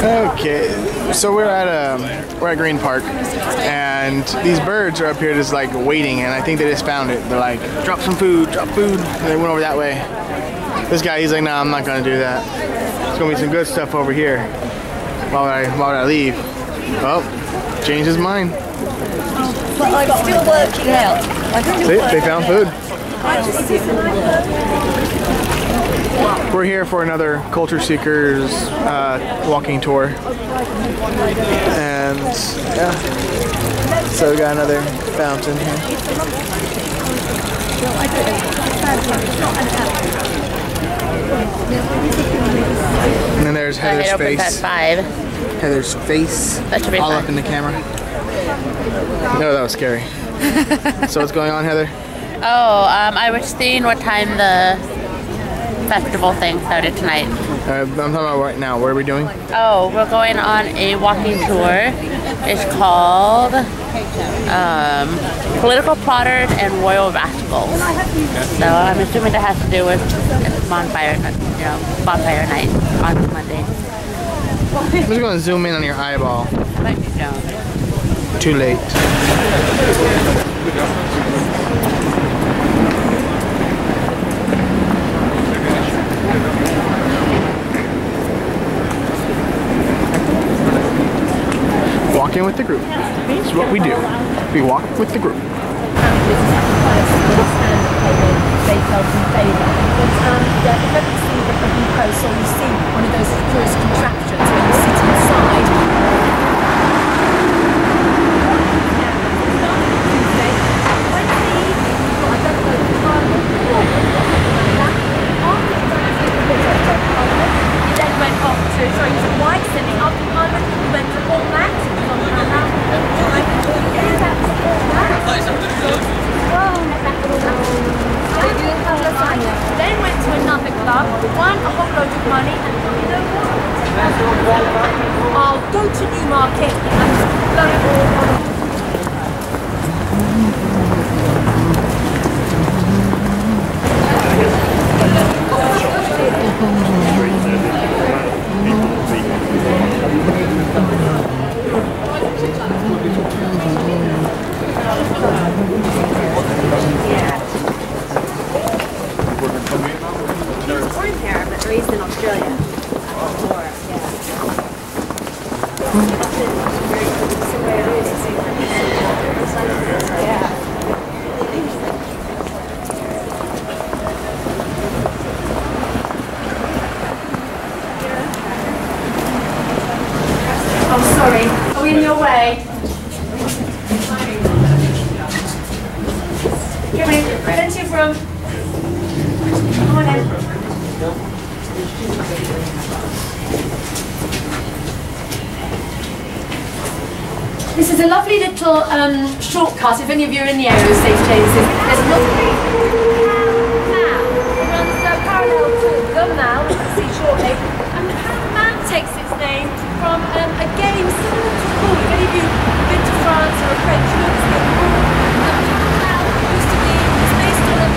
Okay, so we're at Green Park, and these birds are up here just like waiting, and I think they just found it. They're like, drop some food, drop food. And they went over that way. This guy, he's like, nah, I'm not gonna do that. There's gonna be some good stuff over here. Why would I leave? Oh, changed his mind. But I'm still working out. See, they found food. We're here for another Culture Seekers walking tour, and yeah, so we got another fountain here. And then there's Heather's face. At 5. Heather's face, That should be all fun. up in the camera. No, that was scary. So what's going on, Heather? Oh, I was seeing what time the festival thing started tonight. I'm talking about right now. What are we doing? Oh, we're going on a walking tour. It's called Political Plotters and Royal Rascals. So I'm assuming that has to do with Bonfire night on Monday. I'm just going to zoom in on your eyeball. But you don't. Too late. Walking with the group. This is what we do. We walk with the group. They felt in favour. But if ever see the booking post, or you see one of those curious contraptions where you sit inside. He then went off to, sorry, he was at White's, and after Parliament, he went to All Max. Then went to another club, won a whole load of money, and you know what? I'll go to Newmarket and blow it all on. Born here, but raised in Australia. Oh, sorry. Are we in your way? Give me plenty of room. Come on in. This is a lovely little shortcut. If any of you are in the area of St James's, there's a lovely canal. It runs parallel to the Mall, which you'll see shortly. And the canal takes its name from a game similar to pool. If any of you have been to France or a French looks at pool, the canal used to be based on a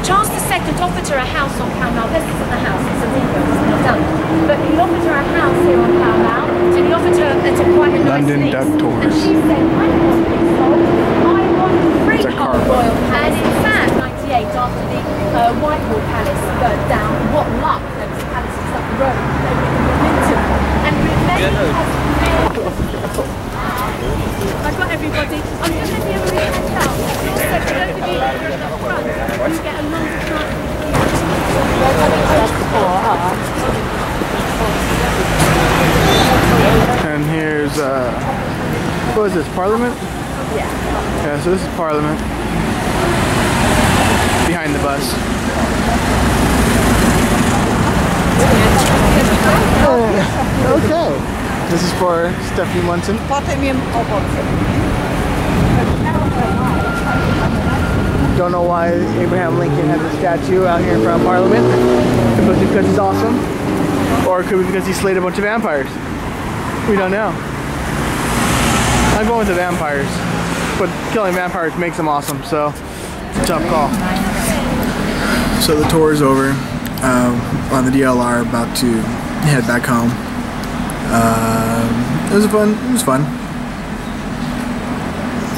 Charles II offered her a house on Pall Mall. This isn't the house, it's a rebuild, it's not done. But he offered her a house here on Pall Mall, and he offered her quite a nice London lease. Duck Tours. And she said, I don't want to be sold, I want freehold royal palace. And in fact, 98, after the Whitehall Palace burned down, what luck, there was palaces up the road, they were into. And remember, I've got everybody. I'm going to let the everybody head out. Also, for those of you who are at the front, you get a long time. And here's, what is this, Parliament? Yeah. Yeah, so this is Parliament. Behind the bus. for Stephanie Munson. Don't know why Abraham Lincoln has a statue out here in front of Parliament. It could be because he's awesome, or it could be because he slayed a bunch of vampires. We don't know. I'm going with the vampires, but killing vampires makes them awesome, so it's a tough call. So the tour is over. On the DLR, about to head back home. It was fun.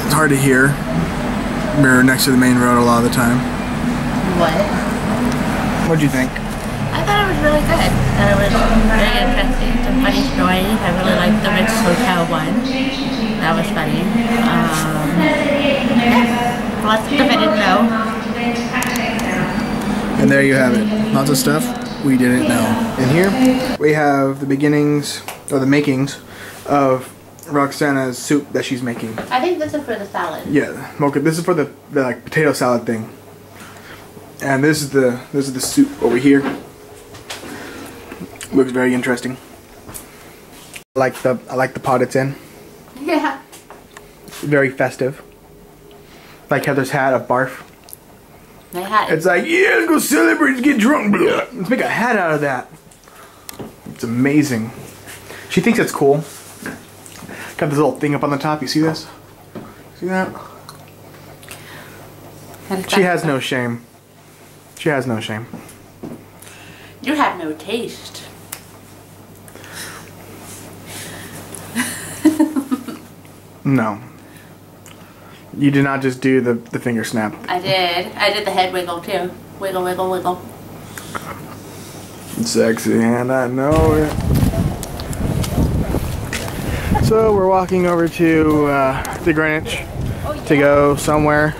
It's hard to hear. We're next to the main road a lot of the time. What? What'd you think? I thought it was really good. It was very interesting. It's a funny story. I really liked the Rich Hotel one. That was funny. Lots of stuff I didn't know. And there you have it. Lots of stuff we didn't know. And here we have the beginnings, or the makings, of Roxana's soup that she's making. I think this is for the salad. Yeah, okay. This is for the like potato salad thing. And this is the soup over here. Looks very interesting. I like the pot it's in. Yeah. Very festive. Like Heather's hat of barf. My hat. It's like, yeah, let's go celebrate, let's get drunk. Blah. Let's make a hat out of that. It's amazing. She thinks it's cool. Got this little thing up on the top. You see this? See that? She has no shame. She has no shame. You have no taste. No. You did not just do the finger snap. I did. I did the head wiggle too. Wiggle, wiggle, wiggle. Sexy, and I know it. So we're walking over to the Greenwich to go somewhere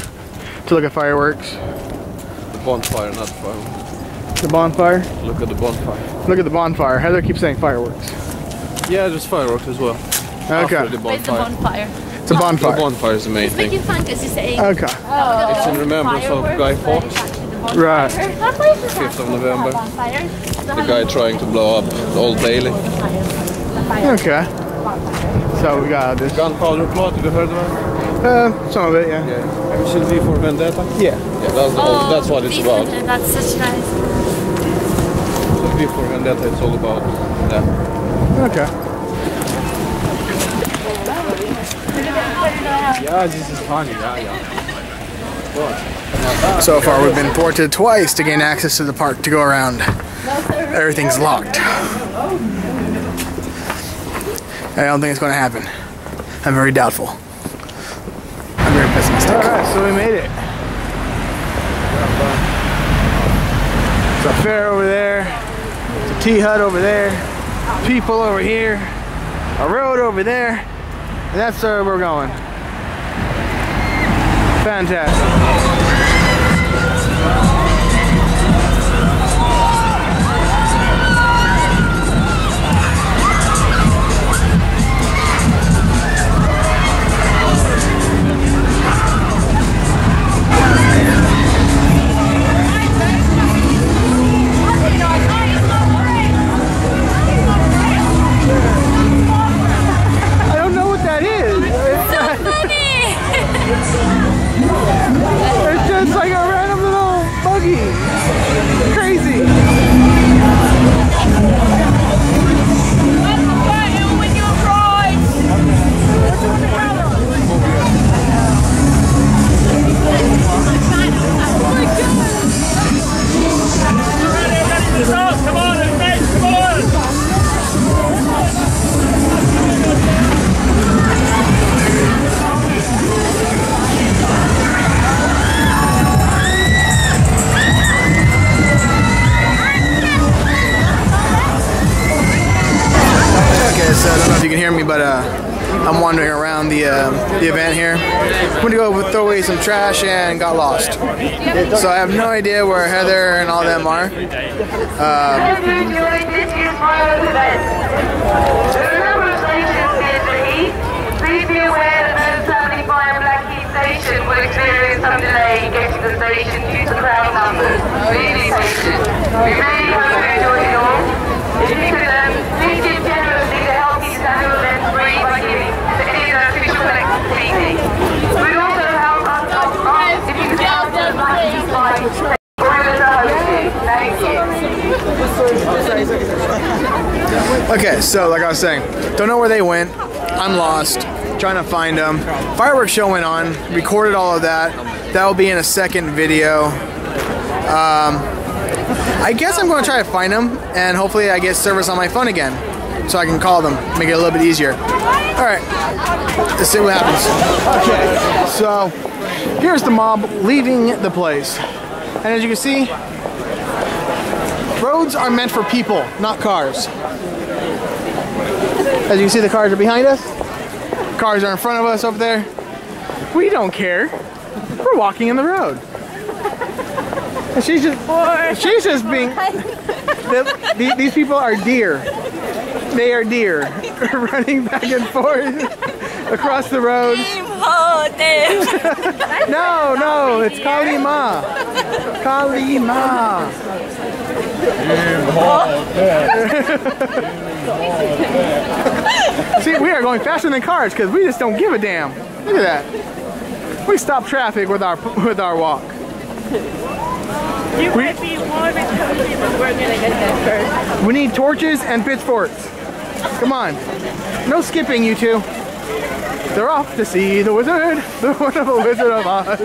to look at fireworks. The bonfire, not fireworks. The bonfire? Look at the bonfire. Look at the bonfire. Heather keeps saying fireworks. Yeah, just fireworks as well. Okay. After the bonfire. It's a bonfire. The bonfire is the main thing. Making fun because you're saying. Okay. It's in remembrance of Guy Fawkes, Right. 5th of November. The guy trying to blow up the Old Bailey. Okay. So we got this. Gunpowder plot, have you heard of it? Some of it, yeah. Yeah. Have you seen V for Vendetta? Yeah. Yeah, that's what it's about. That's such nice. So V for Vendetta, it's all about that. Okay. Yeah, this is funny, yeah. So far we've been thwarted twice to gain access to the park to go around. Everything's locked. I don't think it's going to happen. I'm very doubtful. I'm very pessimistic. Alright, so we made it. It's a fair over there. It's a tea hut over there. People over here. A road over there. And that's where we're going. Fantastic. I don't know what that is. It's just like a random little buggy. Crazy. Come on, mate, come on! Okay, so I don't know if you can hear me, but I'm wandering around the event here. I'm gonna go throw away some trash and got lost. So I have no idea where Heather and all them are. Please be aware that those travelling via Blackheath Station will experience some delay in getting to the station due to crowd numbers. Really patient. We really hope you enjoy it all. If you could please give generously to help these annual events Okay, so like I was saying, don't know where they went. I'm lost, trying to find them. Fireworks show went on, recorded all of that. That will be in a second video. I guess I'm going to try to find them, and hopefully I get service on my phone again, so I can call them, make it a little bit easier. All right, let's see what happens. Okay, so here's the mob leaving the place, and as you can see, roads are meant for people, not cars. As you can see, the cars are behind us. Cars are in front of us over there. We don't care. We're walking in the road. And she's just being. These people are deer. They are deer, running back and forth across the road. No, it's Kalima. Kalima. See, we are going faster than cars because we just don't give a damn. Look at that. We stop traffic with our walk. You might be more than cozy, but we're gonna get there first. We need torches and pitchforks. Come on. No skipping, you two. They're off to see the wizard, the wonderful Wizard of Oz.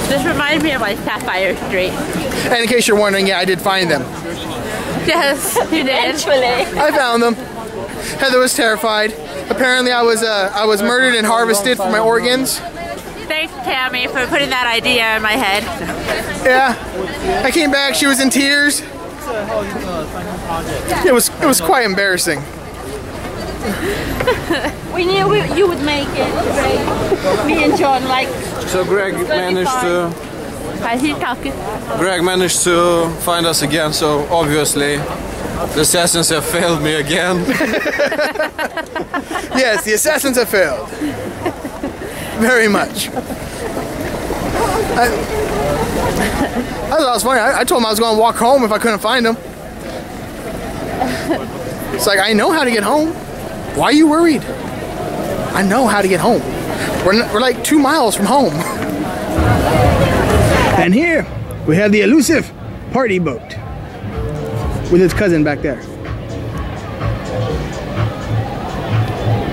This reminds me of like Sapphire Street. And in case you're wondering, yeah, I did find them. Yes, you did. I found them. Heather was terrified. Apparently I was murdered and harvested for my organs. Thanks, Tammy, for putting that idea in my head. Yeah. I came back, she was in tears. It was quite embarrassing. We knew you would make it, Greg. Me and John, like. So Greg managed to. He's talking. Greg managed to find us again. So obviously, the assassins have failed me again. Yes, the assassins have failed. Very much. I thought it was funny. I told him I was going to walk home if I couldn't find him. It's like, I know how to get home. Why are you worried? I know how to get home. We're like 2 miles from home. And here we have the elusive party boat with his cousin back there.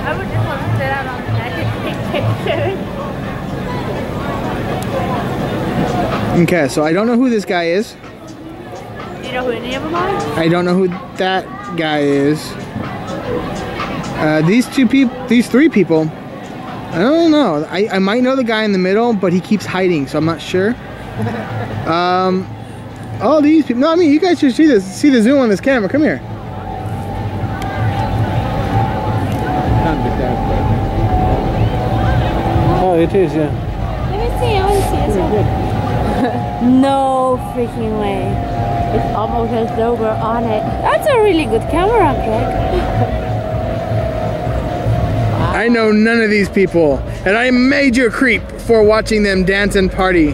I would just want to sit out on the deck and take pictures. Okay, so I don't know who this guy is. Do you know who any of them are? I don't know who that guy is. These three people, I don't know. I might know the guy in the middle, but he keeps hiding, so I'm not sure. All these people. No, I mean, you guys should see the zoom on this camera. Come here. Oh, it is, yeah. Let me see. I want to see as well. No freaking way. It's almost as though we're on it. That's a really good camera, Greg. I know none of these people, and I made you a creep for watching them dance and party.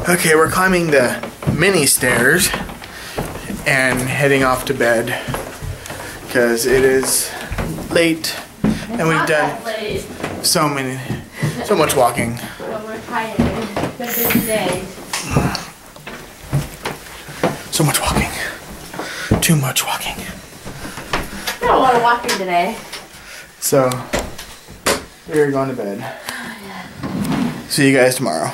Okay, we're climbing the mini stairs and heading off to bed because it is late and we've done so much walking. Well, we're tired. It's been a busy day. So much walking. Too much walking. I don't want to walk in today. So, we're going to bed. See you guys tomorrow.